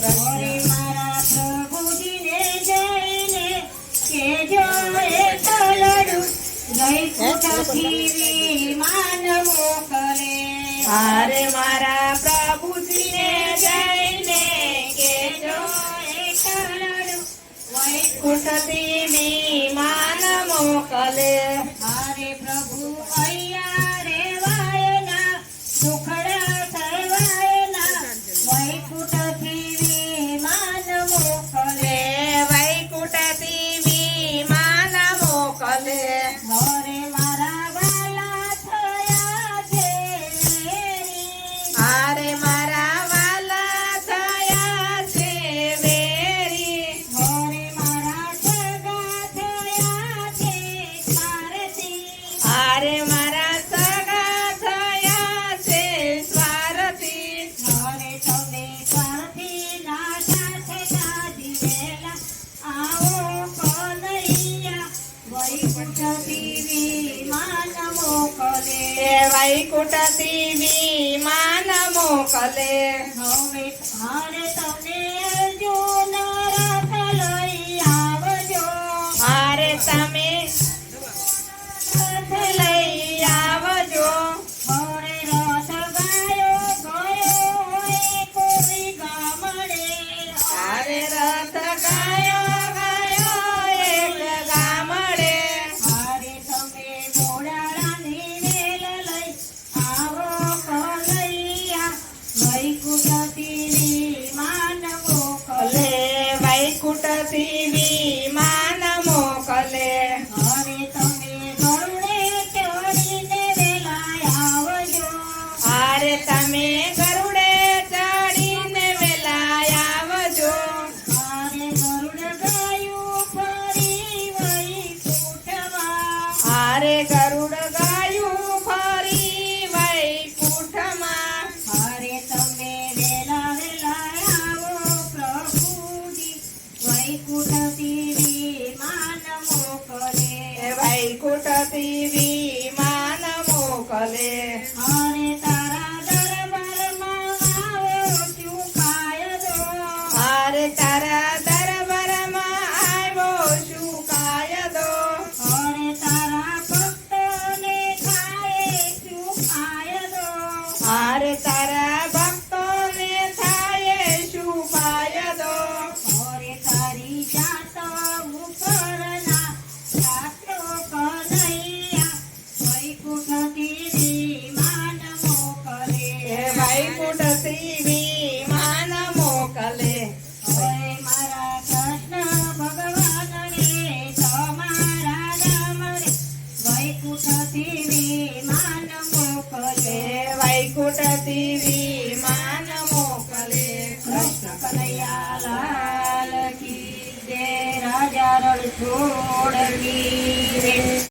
ઓરે મારા પ્રભુજીને જઈને કેજો એક લડું વૈકુંઠથી વિમાન મોકલે. અરે મારા પ્રભુજીને જઈને કેજો એક લડું વૈકુંઠથી વિમાન મોકલે. મારે પ્રભુ અહીંયા રેવાયના દુખડા સહેવાયના વૈકુંઠથી વિમાન મોકલે. વૈકુંઠથી વિમાન મોકલે. મોરે મારા વાલા થયા છે વેરી. અરે મારા વાલા થયા છે વેરી. મોરે મારા સગા થયા છે સ્વાર્થી. અરે મારા સગા થયા છે સ્વાર્થી. મોરે તમે સ્વાર્થી ના સાથે સાધી વેલા આવો કનૈયા વૈકુંઠથી વિમાન મોકલે. વૈકુંઠથી વિમાન મોકલે. હવે મારે તમે અર્જુન રથ લઈ આવજો. અરે તમે રથ લઈ આવજો. મોરે રથ ગાયો ગયો હોય કોઈ ગામડે. અરે રથ ગાયો ગયો એક ગામડે. મારે તમે ઘોડાની વેલ લઈ આવો કનૈયા વૈકુંઠથી વિમાન મોકલે. વૈકુંઠથી વિમાન મોકલે. હવે તમે ગરુડે ચડીને વેલા આવજો. અરે તમે ગરુડે ચડીને વેલા આવજો. મારે ગરુડ ગાયું ફરી વૈકુંઠમાં. અરે ગરુડ ગાયું ફરી વૈકુંઠમાં. મારે તમે વેલા વેલા આવો પ્રભુજી વૈકુંઠથી વિમાન મોકલે. વૈકુંઠથી વિમાન મોકલે. મારે તારા દરબારમાં આવો છું કાયદો. અરે તારા દરબારમાં આવ્યો છું કાયદો. અરે તારા ભક્તોને થાય શું ફાયદો. અરે તારા ભક્તોને થાય શું ફાયદો. અરે તારી જાત ઉપરના શાસ્ત્રો કનૈયા વૈકુંઠથી વિમાન મોકલે. વૈકુંઠથી વિમાન મોકલે. હવે મારા કૃષ્ણ ભગવાનને તમારા નામરે વૈકુંઠથી વિમાન મોકલે. વૈકુંઠથી વિમાન મોકલે. કૃષ્ણ કનૈયા લાલ કી જય. રાજા રણછોડ કી જય.